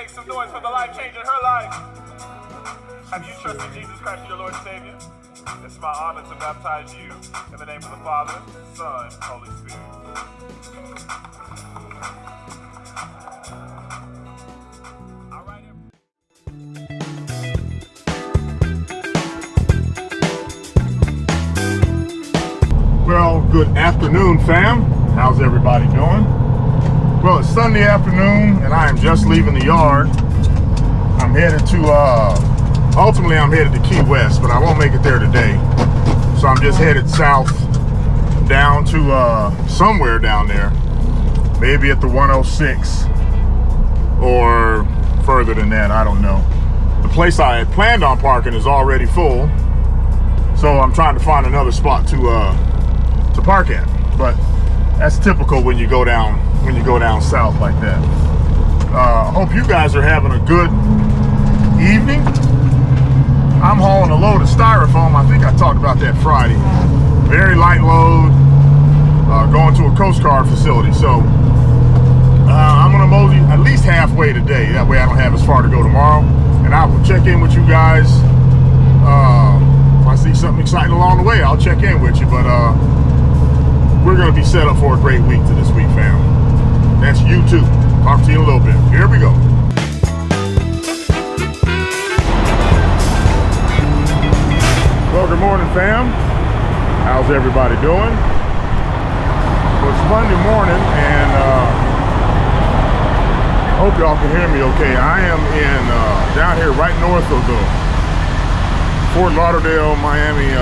make some noise for the life changing her life. Have you trusted Jesus Christ, your Lord and Savior? It's my honor to baptize you in the name of the Father, Son, and Holy Spirit. All right. Well, good afternoon, fam. How's everybody doing? Well, it's Sunday afternoon, and I am just leaving the yard. I'm headed to, ultimately I'm headed to Key West, but I won't make it there today. So I'm just headed south down to somewhere down there, maybe at the 106 or further than that, I don't know. The place I had planned on parking is already full, so I'm trying to find another spot to park at. But that's typical when you go down south like that. Hope you guys are having a good evening. I'm hauling a load of styrofoam. I think I talked about that Friday. Very light load, going to a Coast Guard facility. So I'm gonna mosey at least halfway today. That way I don't have as far to go tomorrow. And I will check in with you guys. If I see something exciting along the way, I'll check in with you. But we're gonna be set up for a great week to this week, fam. That's you too. Talk to you in a little bit. Here we go. Well, good morning, fam. How's everybody doing? Well, it's Monday morning, and I hope y'all can hear me okay. I am in down here right north of the Fort Lauderdale, Miami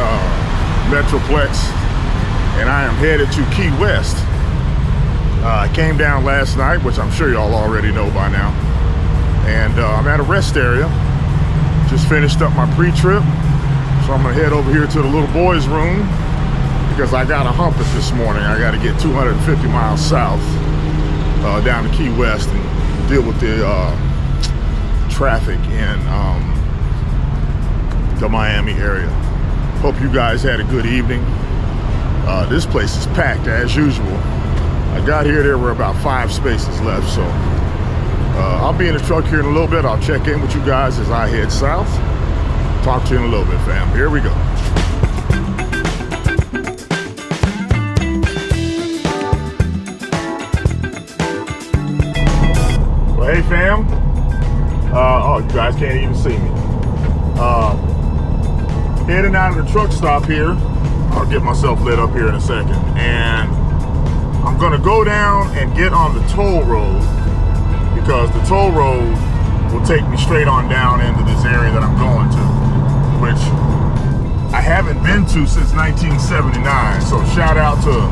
Metroplex, and I am headed to Key West. I came down last night, which I'm sure y'all already know by now, and I'm at a rest area. Just finished up my pre-trip, so I'm gonna head over here to the little boys' room because I gotta hump it this morning. I gotta get 250 miles south down to Key West and deal with the traffic in the Miami area. Hope you guys had a good evening. This place is packed as usual. I got here, there were about 5 spaces left, so I'll be in the truck here in a little bit. I'll check in with you guys as I head south. Talk to you in a little bit, fam. Here we go. Well, hey, fam. Oh, you guys can't even see me. Heading out of the truck stop here. I'll get myself lit up here in a second. And I'm gonna go down and get on the toll road because the toll road will take me straight on down into this area that I'm going to, which I haven't been to since 1979. So shout out to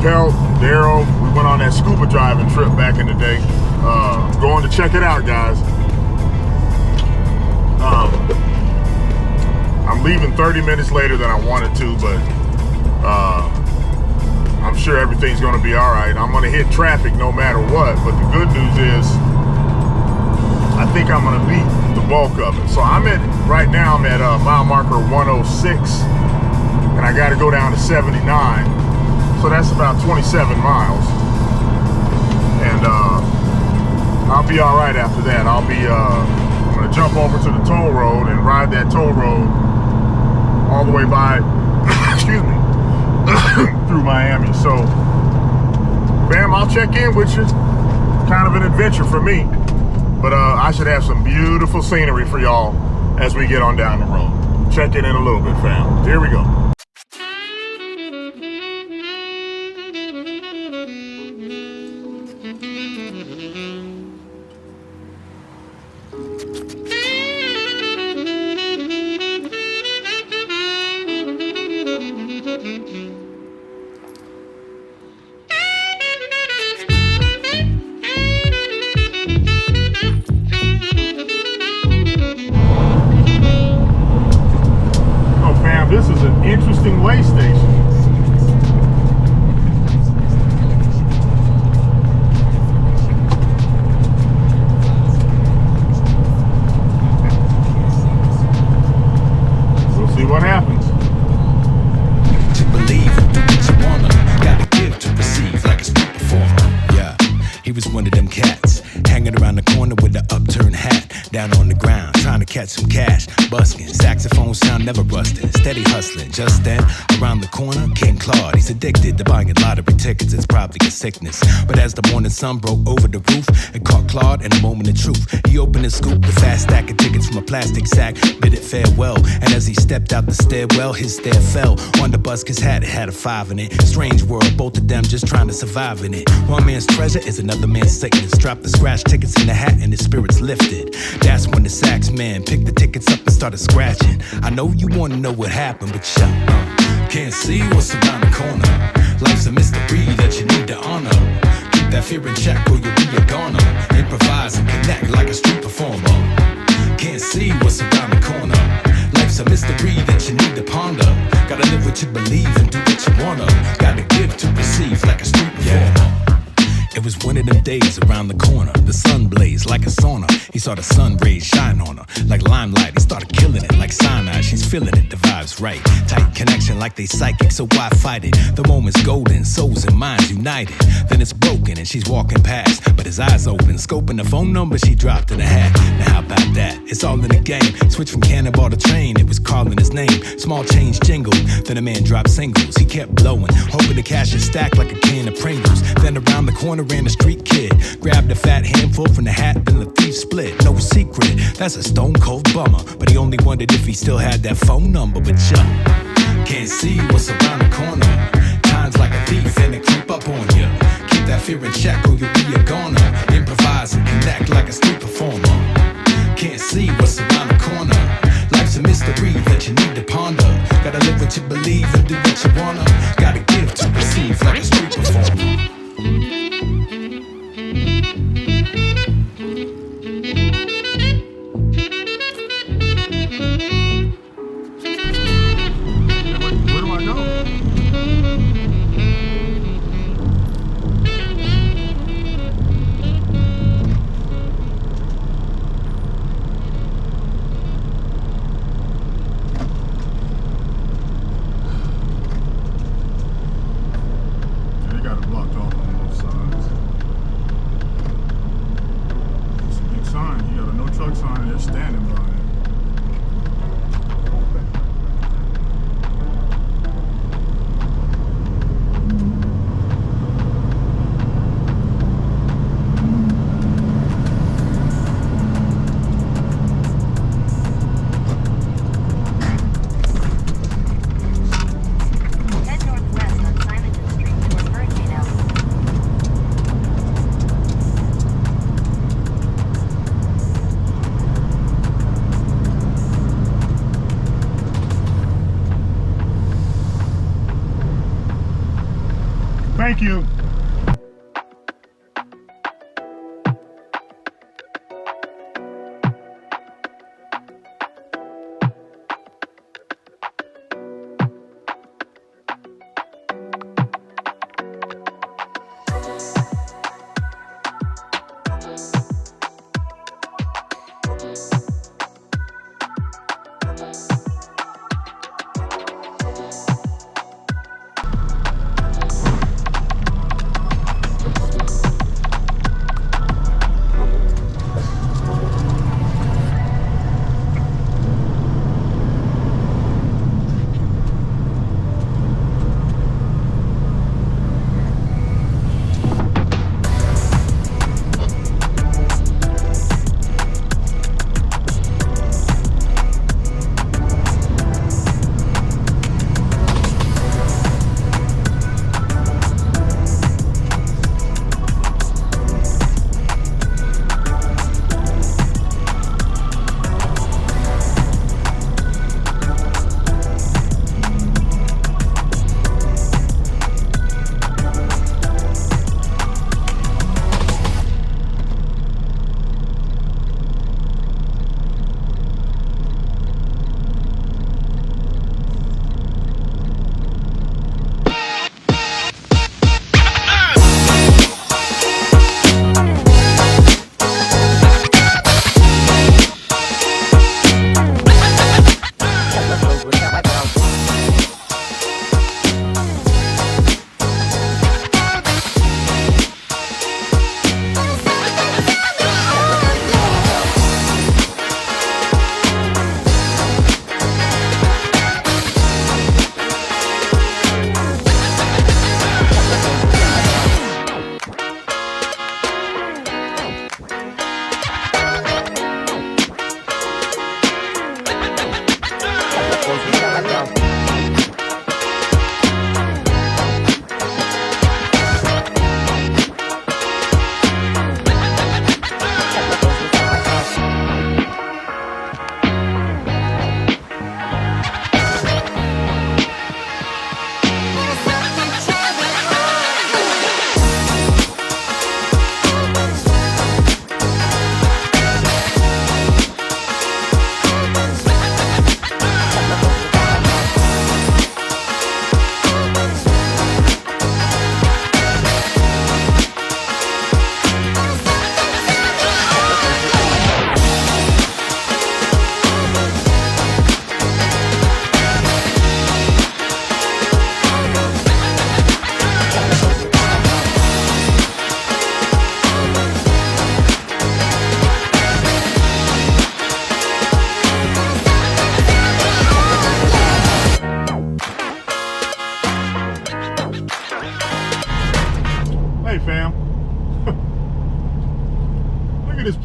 Pelt, Daryl. We went on that scuba diving trip back in the day. Going to check it out, guys. I'm leaving 30 minutes later than I wanted to, but I'm sure everything's going to be all right. I'm going to hit traffic no matter what, but the good news is I think I'm going to beat the bulk of it. So right now I'm at mile marker 106, and I got to go down to 79. So that's about 27 miles. And I'll be all right after that. I'm going to jump over to the toll road and ride that toll road all the way by, excuse me, through Miami. So, fam, I'll check in with you. Kind of an adventure for me, but I should have some beautiful scenery for y'all as we get on down the road. Check in a little bit, fam. Here we go. This is an interesting way station. down on the ground, trying to catch some cash. Busking, saxophone sound never rusting. Steady hustling, just then, around the corner, King Claude. He's addicted to buying lottery tickets, it's probably a sickness. But as the morning sun broke over the roof, it caught Claude in a moment of truth. He opened his scoop, the fast stack of tickets from a plastic sack, bid it farewell. And as he stepped out the stairwell, his stare fell on the bus, his hat, it had a 5 in it. Strange world, both of them just trying to survive in it. One man's treasure is another man's sickness. Drop the scratch tickets in the hat and his spirits lifted. That's when the sax man picked the tickets up and started scratching. I know you wanna know what happened, but can't see what's around the corner. Life's a mystery that you need to honor. Keep that fear in check or you'll be a goner. Improvise and connect like a street performer. Can't see what's around the corner. Life's a mystery that you need to ponder. Gotta live what you believe and do what you wanna. Gotta give to receive like a street performer. It was one of them days around the corner. The sun blazed like a sauna. He saw the sun rays shine on her like limelight. He started killing it like cyanide. She's feeling it, the vibe's right. Tight connection like they psychic, so why fight it? The moment's golden, souls and minds united. Then it's broken and she's walking past, but his eyes open, scoping the phone number she dropped in the hat. Now how about that? It's all in the game. Switch from Cannonball to Train, it was calling his name. Small change jingled, then a man dropped singles. He kept blowing, hoping to cash his stack like a can of Pringles. Then around the corner ran a street kid, grabbed a fat handful from the hat, then the thief split. No secret, that's a stone cold bummer. But he only wondered if he still had that phone number. But can't see what's around the corner. Time's like a thief and it creep up on you. Keep that fear in check or you'll be a goner. Improvise and connect like a street performer. Can't see what's around the corner. Life's a mystery that you need to ponder. Gotta live what you believe and do what you wanna. Gotta give to receive like a street performer. Thank you.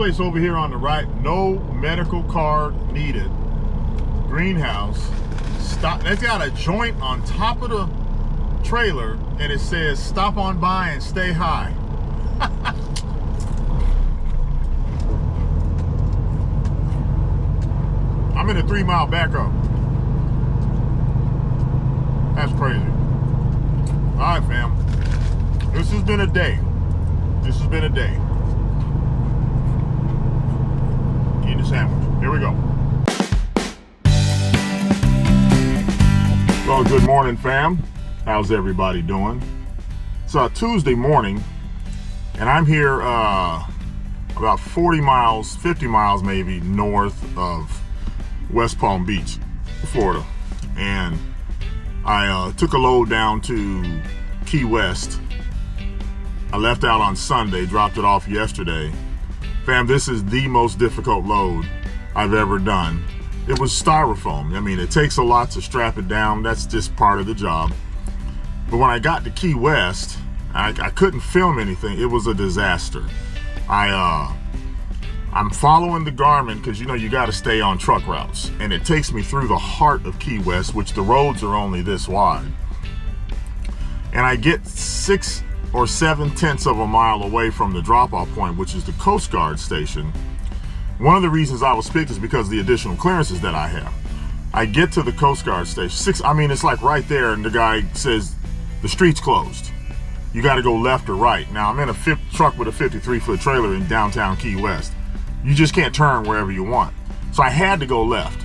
place over here on the right, no medical card needed. Greenhouse. Stop. It's got a joint on top of the trailer and it says stop on by and stay high. I'm in a 3-mile backup. That's crazy. All right, fam. This has been a day. This has been a day. Eating a sandwich. Here we go. Well, good morning, fam. How's everybody doing? It's a Tuesday morning, and I'm here about 40 miles, 50 miles maybe, north of West Palm Beach, Florida. And I took a load down to Key West. I left out on Sunday, dropped it off yesterday. Fam, this is the most difficult load I've ever done. It was styrofoam. I mean, it takes a lot to strap it down. That's just part of the job. But when I got to Key West, I couldn't film anything. It was a disaster. I'm following the Garmin because, you know, you got to stay on truck routes. And it takes me through the heart of Key West, which the roads are only this wide. And I get 6 or 7/10 of a mile away from the drop-off point, which is the Coast Guard station. One of the reasons I was picked is because of the additional clearances that I have. I get to the Coast Guard station. It's like right there, and the guy says, the street's closed. You got to go left or right. Now, I'm in a truck with a 53-foot trailer in downtown Key West. You just can't turn wherever you want. So I had to go left.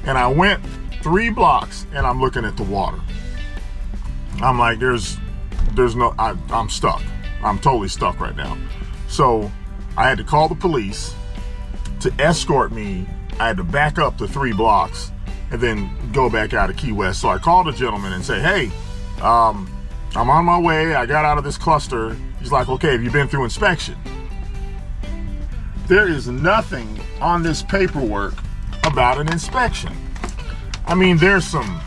And I went 3 blocks, and I'm looking at the water. I'm like, I'm stuck. I'm totally stuck right now. So I had to call the police to escort me. I had to back up to 3 blocks and then go back out of Key West. So I called a gentleman and said, hey, I'm on my way. I got out of this cluster. He's like, okay, have you been through inspection? There is nothing on this paperwork about an inspection. I mean, there's some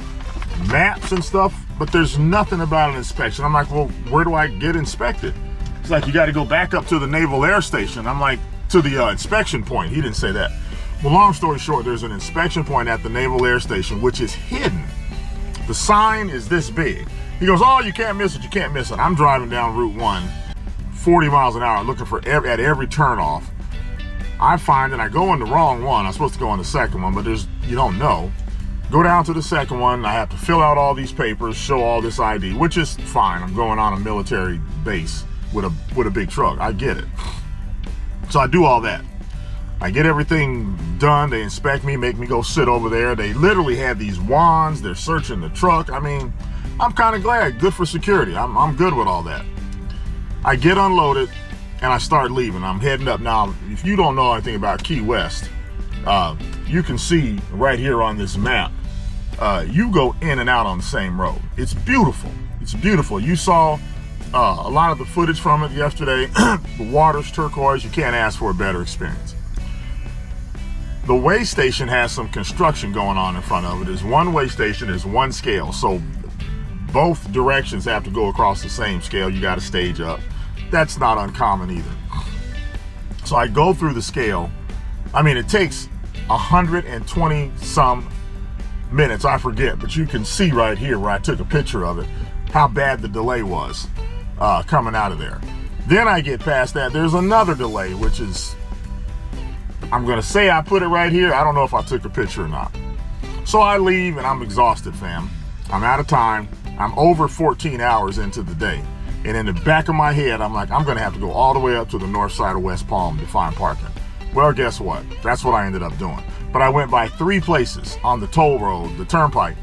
maps and stuff, but there's nothing about an inspection. I'm like, well, where do I get inspected? He's like, you got to go back up to the Naval Air Station. I'm like, to the inspection point. He didn't say that. Well, long story short, there's an inspection point at the Naval Air Station, which is hidden. The sign is this big. He goes, oh, you can't miss it, you can't miss it. I'm driving down Route 1, 40 miles an hour, looking for at every turnoff. I find that I go in the wrong one. I'm supposed to go in the second one, but you don't know. Go down to the second one. I have to fill out all these papers, show all this ID, which is fine. I'm going on a military base with a big truck. I get it. So I do all that. I get everything done. They inspect me, make me go sit over there. They literally have these wands. They're searching the truck. I mean, I'm kind of glad. Good for security. I'm good with all that. I get unloaded and I start leaving. I'm heading up. Now, if you don't know anything about Key West, you can see right here on this map, you go in and out on the same road. It's beautiful. It's beautiful. You saw a lot of the footage from it yesterday. The water's turquoise. You can't ask for a better experience. The weigh station has some construction going on in front of it. There's one weigh station, there's one scale. So both directions have to go across the same scale. You got to stage up. That's not uncommon either. So I go through the scale. I mean, it takes 120 some minutes. I forget, but you can see right here where I took a picture of it, how bad the delay was coming out of there. Then I get past that. There's another delay, which is, I'm going to say I put it right here. I don't know if I took a picture or not. So I leave and I'm exhausted, fam. I'm out of time. I'm over 14 hours into the day. And in the back of my head, I'm like, I'm going to have to go all the way up to the north side of West Palm to find parking. Well, guess what? That's what I ended up doing. But I went by 3 places on the toll road, the turnpike,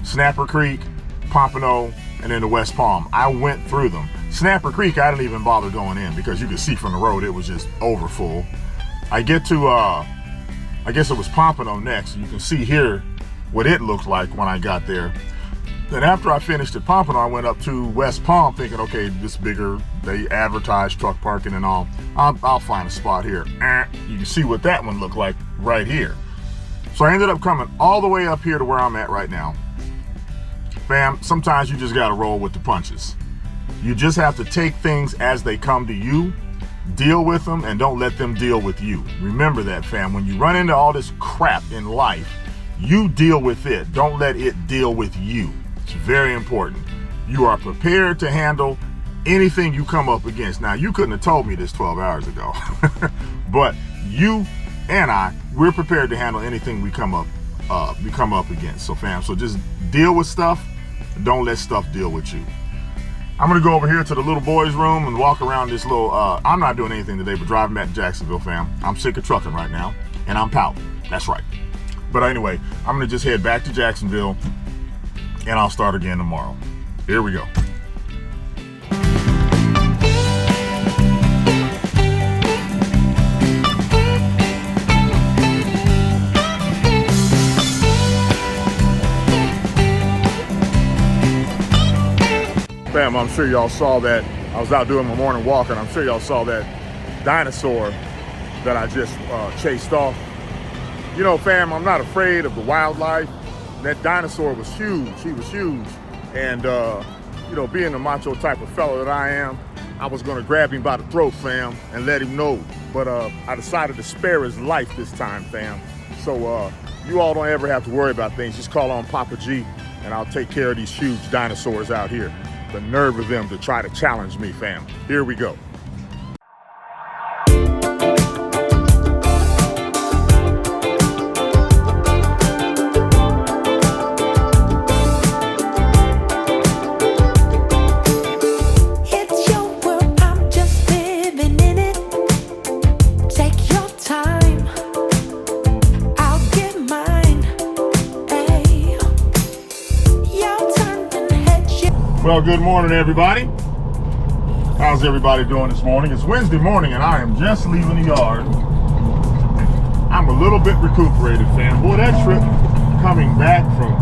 Snapper Creek, Pompano, and then the West Palm. I went through them. Snapper Creek, I didn't even bother going in because you could see from the road, it was just over full. I get to, I guess it was Pompano next. You can see here what it looked like when I got there. Then after I finished at Pompano, I went up to West Palm thinking, okay, this bigger, they advertise truck parking and all. I'll find a spot here. You can see what that one looked like right here. So I ended up coming all the way up here to where I'm at right now. Fam, sometimes you just gotta roll with the punches. You just have to take things as they come to you. Deal with them and don't let them deal with you. Remember that, fam. When you run into all this crap in life, you deal with it. Don't let it deal with you. It's very important. You are prepared to handle anything you come up against. Now, you couldn't have told me this 12 hours ago, but you and we're prepared to handle anything we come up against. So, fam, so just deal with stuff. Don't let stuff deal with you. I'm gonna go over here to the little boys' room and walk around this little, I'm not doing anything today but driving back to Jacksonville, fam. I'm sick of trucking right now, and I'm pouting. That's right. But anyway, I'm gonna just head back to Jacksonville, and I'll start again tomorrow. Here we go. Fam, I'm sure y'all saw that. I was out doing my morning walk, and I'm sure y'all saw that dinosaur that I just chased off. You know, fam, I'm not afraid of the wildlife. That dinosaur was huge. He was huge. And, you know, being the macho type of fellow that I am, I was going to grab him by the throat, fam, and let him know. But I decided to spare his life this time, fam. So you all don't ever have to worry about things. Just call on Papa G, and I'll take care of these huge dinosaurs out here. The nerve of them to try to challenge me, fam. Here we go. Well, good morning, everybody. How's everybody doing this morning? It's Wednesday morning, and I am just leaving the yard. I'm a little bit recuperated, fam. Boy, that trip coming back from,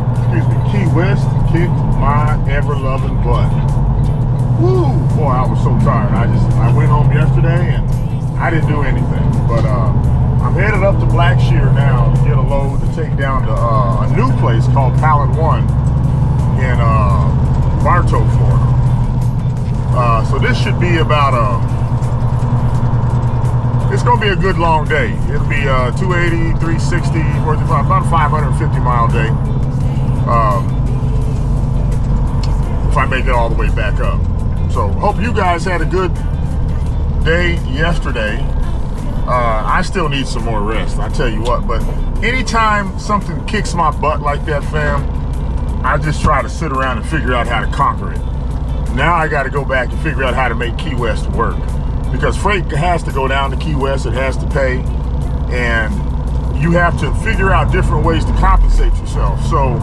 Key West kicked my ever-loving butt. Woo! Boy, I was so tired. I went home yesterday, and I didn't do anything. But I'm headed up to Black Shear now to get a load to take down to a new place called Pallet One in Bartow, Florida. So this should be about it's gonna be a good long day. It'll be 280, 360, about a 550 mile day. If I make it all the way back up. So hope you guys had a good day yesterday. I still need some more rest, I tell you what, but anytime something kicks my butt like that, fam, I just try to sit around and figure out how to conquer it. Now I got to go back and figure out how to make Key West work. Because freight has to go down to Key West, it has to pay, and you have to figure out different ways to compensate yourself. So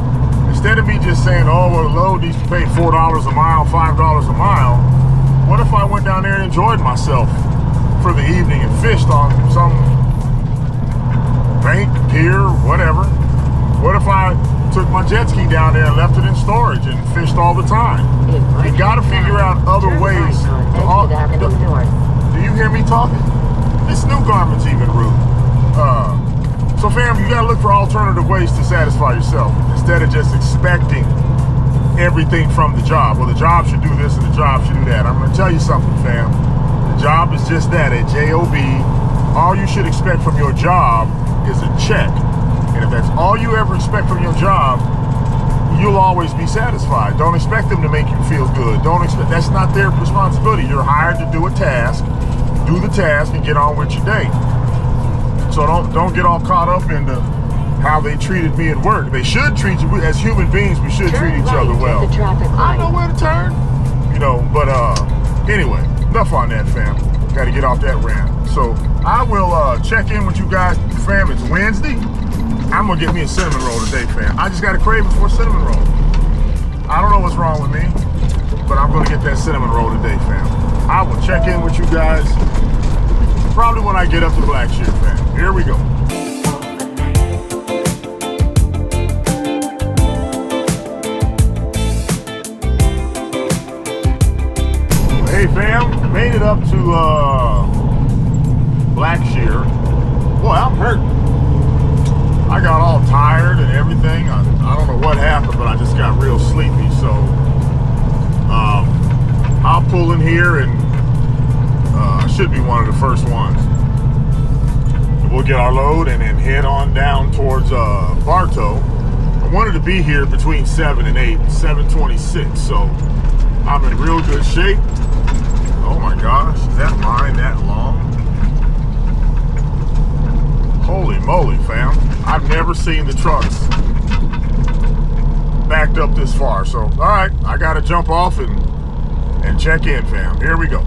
instead of me just saying, oh, well, the load needs to pay $4 a mile, $5 a mile, what if I went down there and enjoyed myself for the evening and fished on some bank, pier, whatever? What if I took my jet ski down there and left it in storage and fished all the time? You got to figure out other ways. Do you hear me talking? This new garment's even rude. So fam, you got to look for alternative ways to satisfy yourself instead of just expecting everything from the job. Well, the job should do this and the job should do that. I'm going to tell you something, fam. The job is just that, a job. All you should expect from your job is a check. And if that's all you ever expect from your job, you'll always be satisfied. Don't expect them to make you feel good. That's not their responsibility. You're hired to do a task, do the task, and get on with your day. So don't get all caught up into how they treated me at work. They should treat you, as human beings, we should treat each other well. I know where to turn. You know, but anyway, enough on that, fam. Got to get off that rant. So I will check in with you guys, fam. It's Wednesday. I'm gonna get me a cinnamon roll today, fam. I just got a craving for a cinnamon roll. I don't know what's wrong with me, but I'm gonna get that cinnamon roll today, fam. I will check in with you guys probably when I get up to Black Shear, fam. Here we go. Hey, fam, made it up to Black Shear. Boy, I'm hurting. I got all tired and everything. I don't know what happened, but I just got real sleepy. So I'll pull in here, and I should be one of the first ones. We'll get our load and then head on down towards Bartow. I wanted to be here between 7 and 8, 7:26, so I'm in real good shape. Oh my gosh, is that line that long? Holy moly, fam. I've never seen the trucks backed up this far. So, all right, I gotta jump off and check in, fam. Here we go.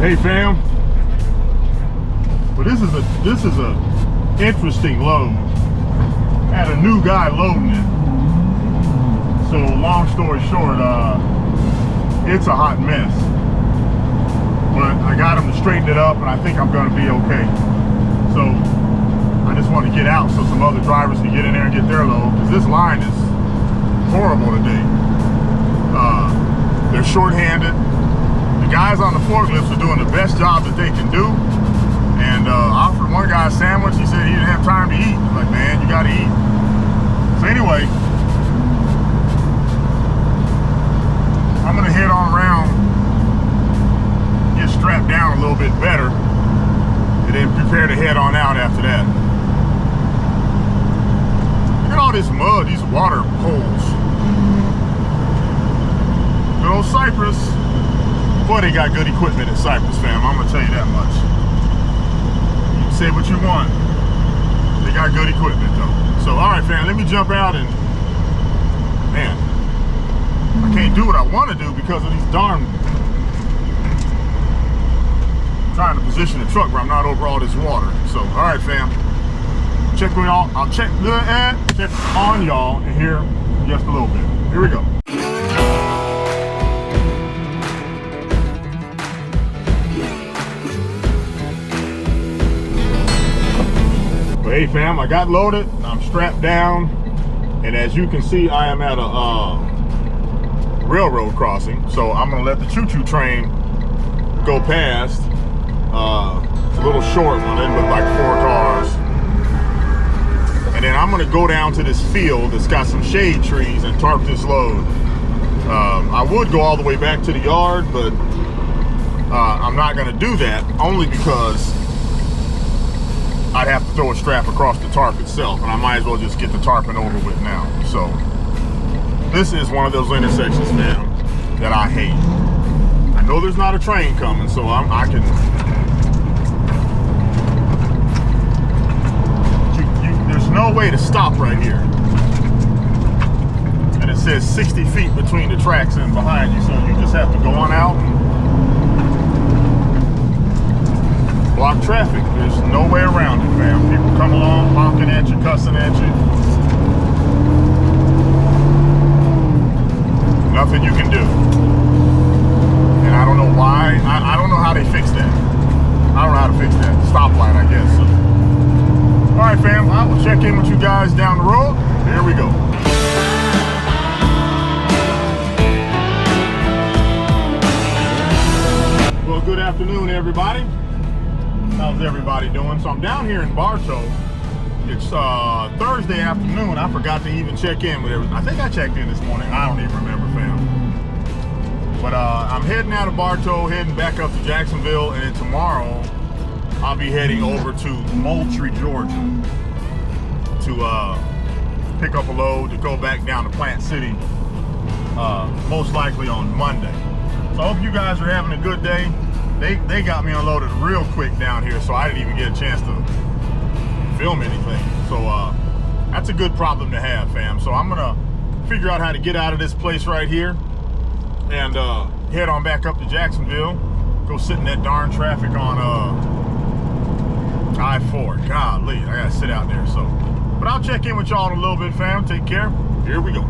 Hey fam, well this is a interesting load. Had a new guy loading it. So long story short, it's a hot mess. But I got him to straighten it up and I think I'm gonna be okay. So I just want to get out so some other drivers can get in there and get their load, because this line is horrible today. They're short-handed. The guys on the forklifts are doing the best job that they can do. And I offered one guy a sandwich. He said he didn't have time to eat. I'm like, man, you gotta eat. So anyway, I'm gonna head on around, get strapped down a little bit better, and then prepare to head on out after that. Look at all this mud, these water holes. Good old Cypress. Boy, they got good equipment at Cypress, fam. I'm gonna tell you that much. You can say what you want. They got good equipment, though. So, all right, fam, let me jump out and, man, I can't do what I want to do because of these darn, trying to position the truck where I'm not over all this water. So, all right, fam, check with y'all. I'll check on y'all in here in just a little bit. Here we go. Hey fam, I got loaded, I'm strapped down, and as you can see, I am at a railroad crossing, so I'm gonna let the choo-choo train go past. It's a little short one, in with like 4 cars. And then I'm gonna go down to this field that's got some shade trees and tarp this load. I would go all the way back to the yard, but I'm not gonna do that, only because I'd have to throw a strap across the tarp itself, and I might as well just get the tarping over with now. So this is one of those intersections, man, that I hate. I know there's not a train coming, so I can. There's no way to stop right here, and it says 60 feet between the tracks and behind you, so you just have to go on out and block traffic. There's no way around it, man. People come along, honking at you, cussing at you. Nothing you can do. And I don't know why. I don't know how they fix that. I don't know how to fix that. Stoplight, I guess. So. All right, fam. I will check in with you guys down the road. Here we go. Well, good afternoon, everybody. How's everybody doing? So I'm down here in Bartow. It's Thursday afternoon. I forgot to even check in with everything. I think I checked in this morning. I don't even remember, fam. But I'm heading out of Bartow, heading back up to Jacksonville, and then tomorrow I'll be heading over to Moultrie, Georgia to pick up a load to go back down to Plant City, most likely on Monday. So I hope you guys are having a good day. They got me unloaded real quick down here, so I didn't even get a chance to film anything. So that's a good problem to have, fam. So I'm gonna figure out how to get out of this place right here and head on back up to Jacksonville. Go sit in that darn traffic on I-4. Golly, I gotta sit out there. So, but I'll check in with y'all in a little bit, fam. Take care. Here we go.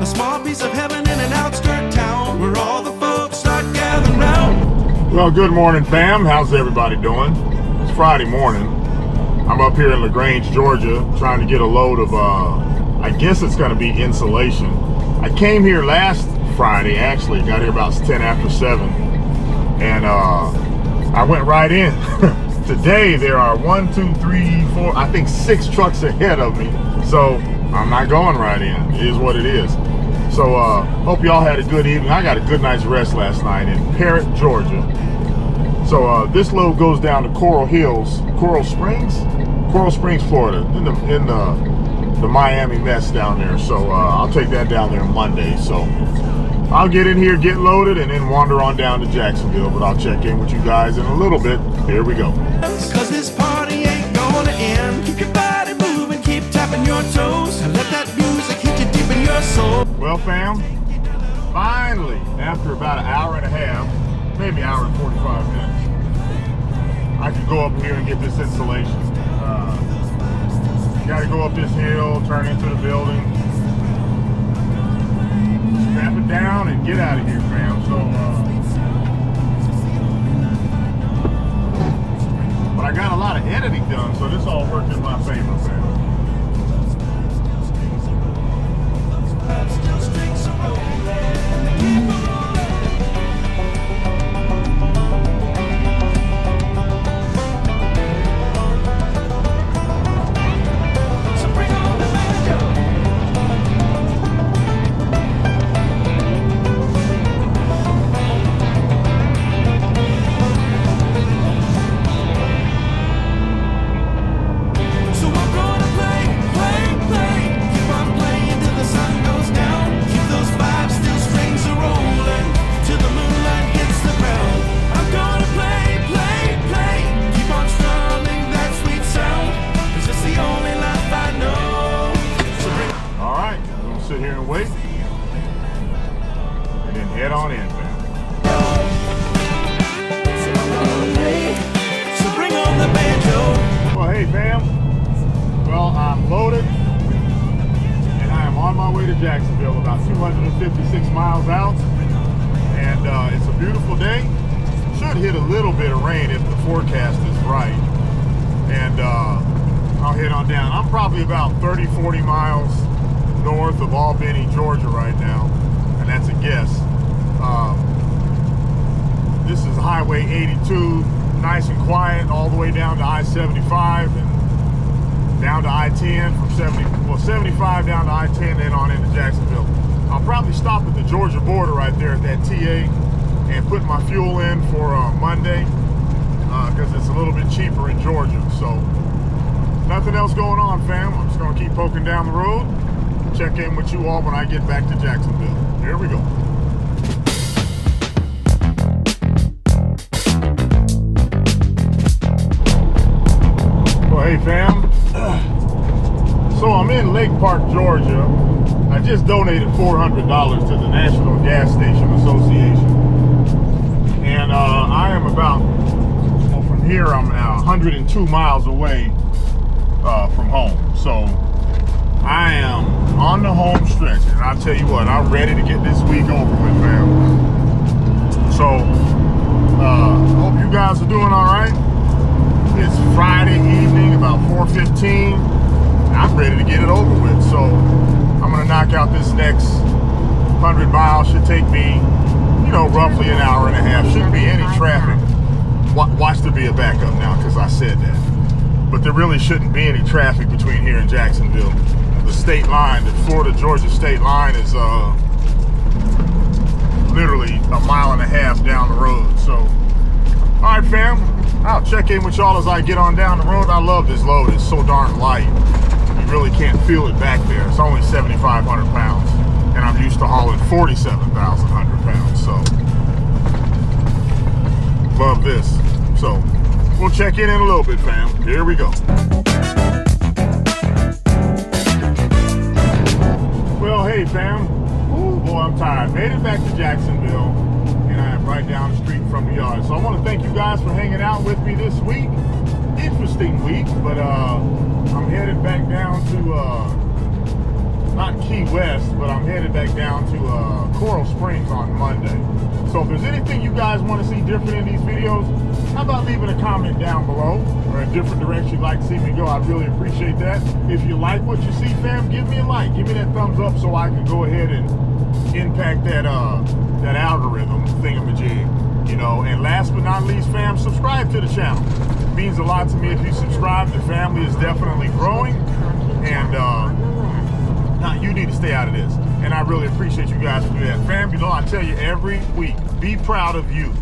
a small piece of heaven in an outskirt town where all the folks start gathering round. Well, good morning, fam. How's everybody doing? It's Friday morning. I'm up here in LaGrange, Georgia, trying to get a load of, I guess it's going to be insulation. I came here last Friday, actually, got here about 10 after 7, and I went right in. Today, there are 1, 2, 3, 4, I think 6 trucks ahead of me, so I'm not going right in. It is what it is. So, hope y'all had a good evening. I got a good night's rest last night in Parrott, Georgia. So, this load goes down to Coral Springs, Florida, in the Miami mess down there. So, I'll take that down there Monday. So, I'll get in here, get loaded, and then wander on down to Jacksonville. But I'll check in with you guys in a little bit. Here we go. Cause this party ain't gonna end. Keep your body moving, keep tapping your toes, and let that music hit you deep in your soul. Well, fam, finally, after about an hour and a half, maybe an hour and 45 minutes, I can go up here and get this insulation. Got to go up this hill, turn into the building, strap it down, and get out of here, fam. So, but I got a lot of editing done, so this all worked in my favor, fam. Sit here and wait, and then head on in, fam. So bring on the banjo. Well, hey, fam. Well, I'm loaded, and I am on my way to Jacksonville, about 256 miles out, and it's a beautiful day. Should hit a little bit of rain if the forecast is right, and I'll head on down. I'm probably about 30-40 miles north of Albany, Georgia right now, and that's a guess. This is Highway 82, nice and quiet, all the way down to I-75 and down to I-10 from 75 down to I-10, then on into Jacksonville. I'll probably stop at the Georgia border right there at that TA and put my fuel in for Monday because it's a little bit cheaper in Georgia. So nothing else going on, fam. I'm just gonna keep poking down the road. Check in with you all when I get back to Jacksonville. Here we go. Well, hey fam. So I'm in Lake Park, Georgia. I just donated $400 to the National Gas Station Association. And I am about, well, from here I'm now 102 miles away from home. So I am on the home stretch, and I'll tell you what, I'm ready to get this week over with, fam. So, hope you guys are doing all right. It's Friday evening, about 4:15. I'm ready to get it over with. So, I'm gonna knock out this next 100 miles. Should take me, you know, roughly an hour and a half. Shouldn't be any traffic. Watch there be a backup now, because I said that. But there really shouldn't be any traffic between here and Jacksonville. The state line, the Florida-Georgia state line is literally a mile and a half down the road. So, all right, fam, I'll check in with y'all as I get on down the road. I love this load. It's so darn light. You really can't feel it back there. It's only 7,500 pounds, and I'm used to hauling 47,100 pounds. So, love this. So, we'll check in a little bit, fam. Here we go. Well, hey, fam. Ooh, boy, I'm tired. Made it back to Jacksonville, and I am right down the street from the yard. So I want to thank you guys for hanging out with me this week. Interesting week, but I'm headed back down to not Key West, but I'm headed back down to Coral Springs on Monday. So if there's anything you guys want to see different in these videos, how about leaving a comment down below, or a different direction you'd like to see me go? I'd really appreciate that. If you like what you see, fam, give me a like, give me that thumbs up so I can go ahead and impact that that algorithm thingamajig, you know. And last but not least, fam, subscribe to the channel. It means a lot to me if you subscribe. The family is definitely growing, and you need to stay out of this. And I really appreciate you guys for doing that. Fam, you know, I tell you every week, be proud of you.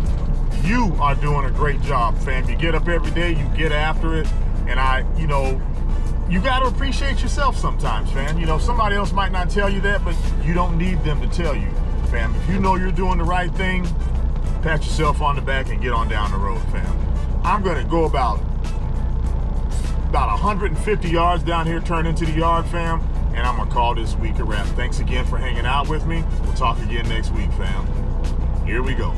You are doing a great job, fam. You get up every day, you get after it, and you know, you got to appreciate yourself sometimes, fam. You know, somebody else might not tell you that, but you don't need them to tell you, fam. If you know you're doing the right thing, pat yourself on the back and get on down the road, fam. I'm going to go about 150 yards down here, turn into the yard, fam, and I'm going to call this week a wrap. Thanks again for hanging out with me. We'll talk again next week, fam. Here we go.